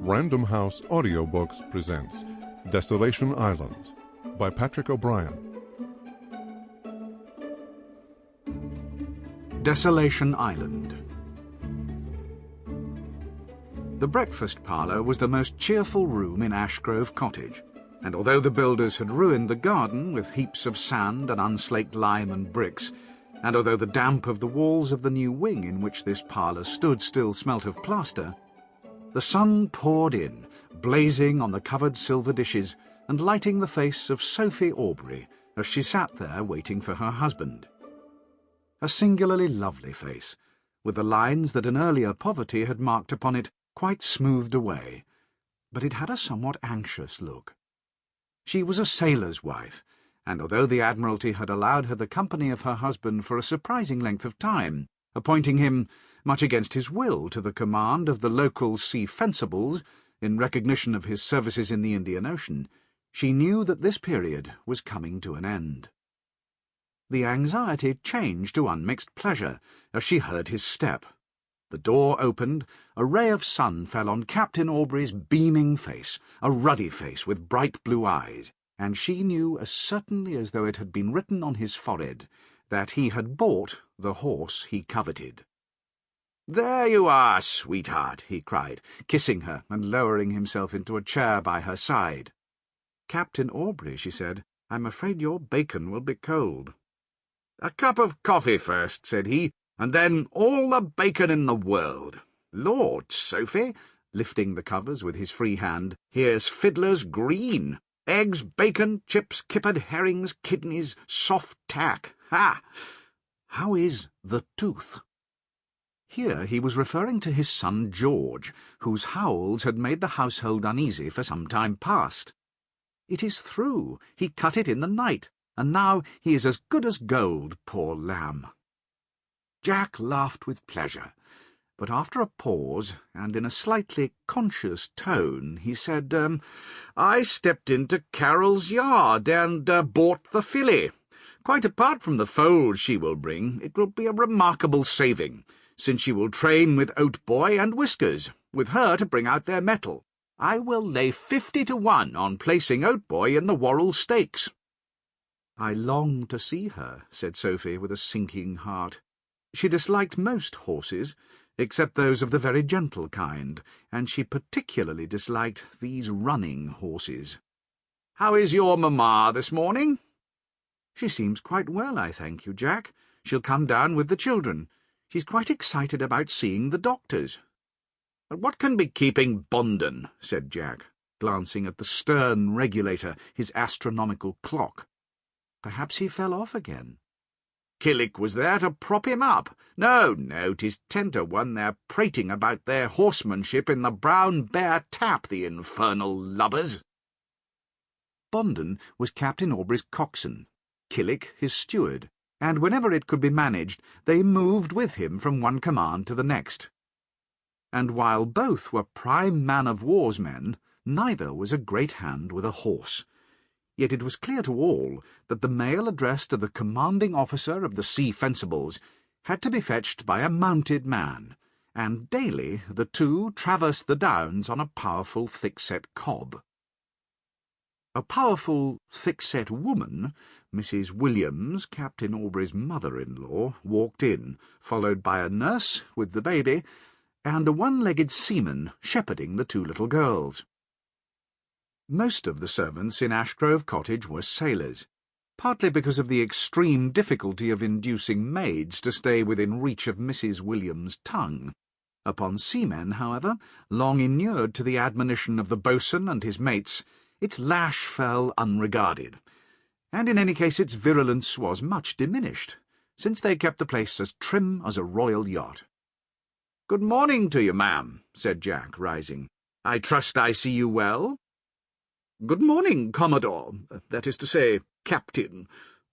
Random House Audiobooks presents Desolation Island by Patrick O'Brien. Desolation Island. The breakfast parlour was the most cheerful room in Ashgrove Cottage, and although the builders had ruined the garden with heaps of sand and unslaked lime and bricks, and although the damp of the walls of the new wing in which this parlour stood still smelt of plaster, the sun poured in, blazing on the covered silver dishes and lighting the face of Sophie Aubrey as she sat there waiting for her husband. A singularly lovely face, with the lines that an earlier poverty had marked upon it quite smoothed away, but it had a somewhat anxious look. She was a sailor's wife, and although the Admiralty had allowed her the company of her husband for a surprising length of time, appointing him, much against his will, to the command of the local Sea Fencibles in recognition of his services in the Indian Ocean, she knew that this period was coming to an end. The anxiety changed to unmixed pleasure as she heard his step. The door opened, a ray of sun fell on Captain Aubrey's beaming face, a ruddy face with bright blue eyes, and she knew as certainly as though it had been written on his forehead that he had bought the horse he coveted. "There you are, sweetheart," he cried, kissing her and lowering himself into a chair by her side. "Captain Aubrey," she said, "I'm afraid your bacon will be cold." "A cup of coffee first," said he, "and then all the bacon in the world. Lord, Sophie," lifting the covers with his free hand, "here's fiddler's green. Eggs, bacon, chips, kippered herrings, kidneys, soft tack. Ha! How is the tooth?" Here he was referring to his son George, whose howls had made the household uneasy for some time past. "It is through. He cut it in the night, and now he is as good as gold, poor lamb." Jack laughed with pleasure, but after a pause, and in a slightly conscious tone, he said, "I stepped into Carol's yard and bought the filly. Quite apart from the foals she will bring, it will be a remarkable saving, since she will train with Oatboy and Whiskers, with her to bring out their mettle. I will lay 50-1 on placing Oatboy in the Worrell Stakes." "I long to see her," said Sophie with a sinking heart. She disliked most horses, except those of the very gentle kind, and she particularly disliked these running horses. "How is your mamma this morning?" "She seems quite well, I thank you, Jack. She'll come down with the children. She's quite excited about seeing the doctors." "But what can be keeping Bondon?" said Jack, glancing at the stern regulator, his astronomical clock. "Perhaps he fell off again." "Killick was there to prop him up. No, 'tis 10-1 they're prating about their horsemanship in the Brown Bear Tap, the infernal lubbers." Bondon was Captain Aubrey's coxswain, Killick his steward, and whenever it could be managed, they moved with him from one command to the next. And while both were prime man-of-war's men, neither was a great hand with a horse. Yet it was clear to all that the mail addressed to the commanding officer of the Sea Fencibles had to be fetched by a mounted man, and daily the two traversed the downs on a powerful thick-set cob. A powerful, thick-set woman, Mrs. Williams, Captain Aubrey's mother-in-law, walked in, followed by a nurse with the baby, and a one-legged seaman shepherding the two little girls. Most of the servants in Ashgrove Cottage were sailors, partly because of the extreme difficulty of inducing maids to stay within reach of Mrs. Williams' tongue. Upon seamen, however, long inured to the admonition of the boatswain and his mates, its lash fell unregarded, and in any case its virulence was much diminished, since they kept the place as trim as a royal yacht. "Good morning to you, ma'am," said Jack, rising. "I trust I see you well?" "Good morning, Commodore, that is to say, Captain.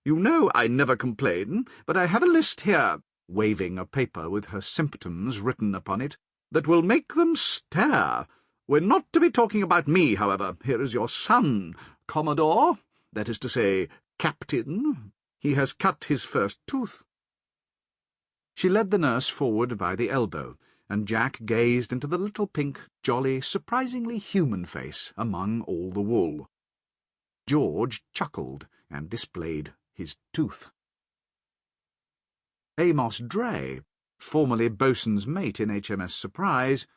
You know I never complain, but I have a list here," waving a paper with her symptoms written upon it, "that will make them stare. We're not to be talking about me, however. Here is your son, Commodore, that is to say, Captain. He has cut his first tooth." She led the nurse forward by the elbow, and Jack gazed into the little pink, jolly, surprisingly human face among all the wool. George chuckled and displayed his tooth. Amos Dray, formerly boatswain's mate in HMS Surprise,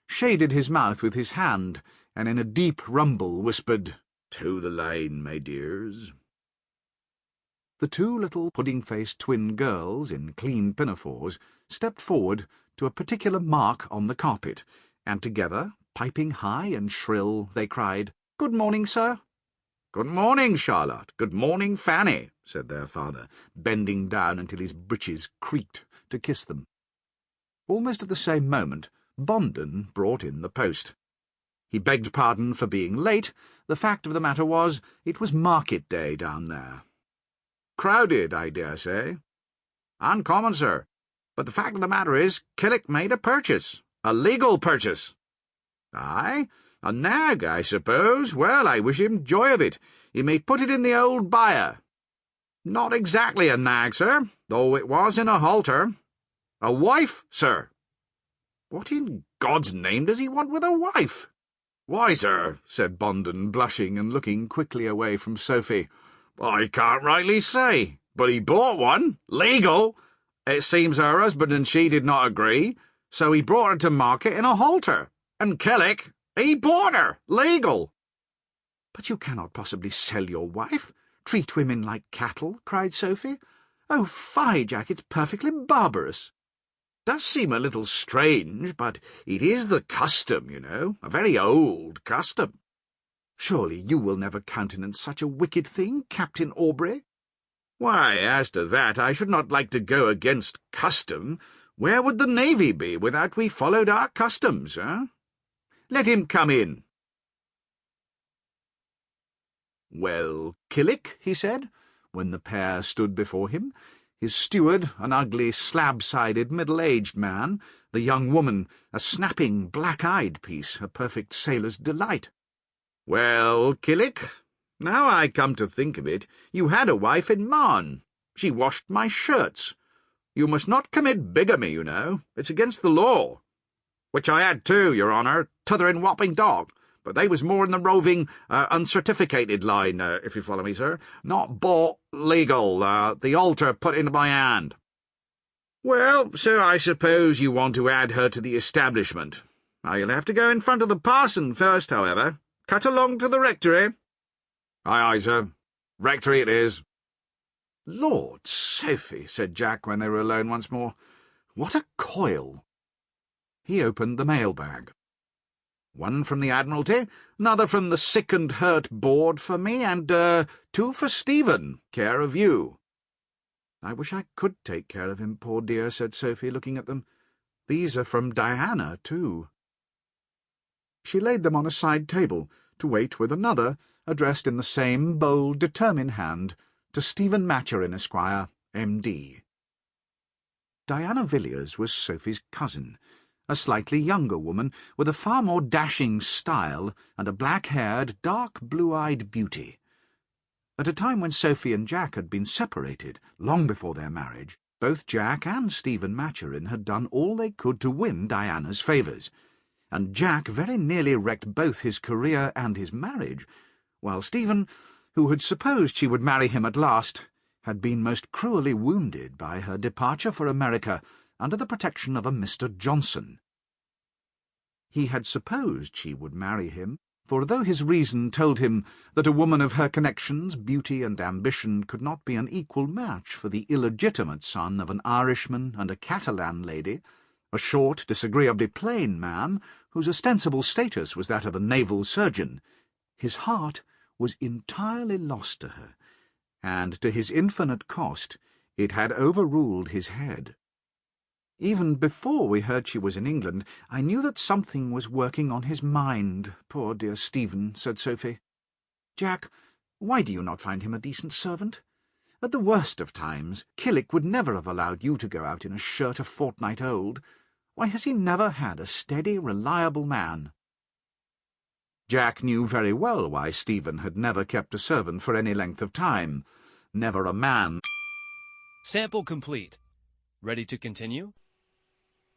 shaded his mouth with his hand, and in a deep rumble whispered, "Toe the line, my dears." The two little pudding-faced twin girls in clean pinafores stepped forward to a particular mark on the carpet, and together, piping high and shrill, they cried, "Good morning, sir." "Good morning, Charlotte. Good morning, Fanny," said their father, bending down until his breeches creaked to kiss them. Almost at the same moment, Bondon brought in the post. He begged pardon for being late. The fact of the matter was, it was market day down there. "Crowded, I dare say." "Uncommon, sir. But the fact of the matter is, Killick made a purchase. A legal purchase." "Aye? A nag, I suppose. Well, I wish him joy of it. He may put it in the old byre." "Not exactly a nag, sir, though it was in a halter. A wife, sir." "What in God's name does he want with a wife?" "Why, sir," said Bondon, blushing and looking quickly away from Sophie, "I can't rightly say, but he bought one, legal. It seems her husband and she did not agree, so he brought her to market in a halter, and Killick, he bought her, legal." "But you cannot possibly sell your wife, treat women like cattle," cried Sophie. "Oh, fie, Jack, it's perfectly barbarous." "Does seem a little strange, but it is the custom, you know, a very old custom." "Surely you will never countenance such a wicked thing, Captain Aubrey?" "Why, as to that, I should not like to go against custom. Where would the navy be without we followed our customs, eh? Let him come in." "Well, Killick," he said, when the pair stood before him, his steward, an ugly, slab-sided, middle-aged man, the young woman, a snapping, black-eyed piece, a perfect sailor's delight. "Well, Killick, now I come to think of it, you had a wife in Marne. She washed my shirts. You must not commit bigamy, you know. It's against the law. Which I had too, your honour, t'other in Wapping Dock, but they was more in the roving, uncertificated line, if you follow me, sir. Not bought legal, the altar put into my hand." "Well, so I suppose you want to add her to the establishment. You'll have to go in front of the parson first, however. Cut along to the rectory." "Aye, aye, sir. Rectory it is." "Lord, Sophie," said Jack when they were alone once more, "what a coil!" He opened the mail-bag. "One from the Admiralty, another from the Sick and Hurt Board for me, and, two for Stephen, care of you." "I wish I could take care of him, poor dear," said Sophie, looking at them. "These are from Diana, too." She laid them on a side table, to wait with another, addressed in the same bold, determined hand, to Stephen Maturin, Esquire, M.D. Diana Villiers was Sophie's cousin, a slightly younger woman with a far more dashing style and a black-haired, dark blue-eyed beauty. At a time when Sophie and Jack had been separated, long before their marriage, both Jack and Stephen Maturin had done all they could to win Diana's favours, and Jack very nearly wrecked both his career and his marriage, while Stephen, who had supposed she would marry him at last, had been most cruelly wounded by her departure for America under the protection of a Mr. Johnson. He had supposed she would marry him, for though his reason told him that a woman of her connections, beauty, and ambition could not be an equal match for the illegitimate son of an Irishman and a Catalan lady, a short, disagreeably plain man, whose ostensible status was that of a naval surgeon, his heart was entirely lost to her, and to his infinite cost it had overruled his head. Even before we heard she was in England, I knew that something was working on his mind, poor dear Stephen, said Sophie. Jack, why do you not find him a decent servant? At the worst of times, Killick would never have allowed you to go out in a shirt a fortnight old. Why has he never had a steady, reliable man? Jack knew very well why Stephen had never kept a servant for any length of time. Never a man. Sample complete. Ready to continue?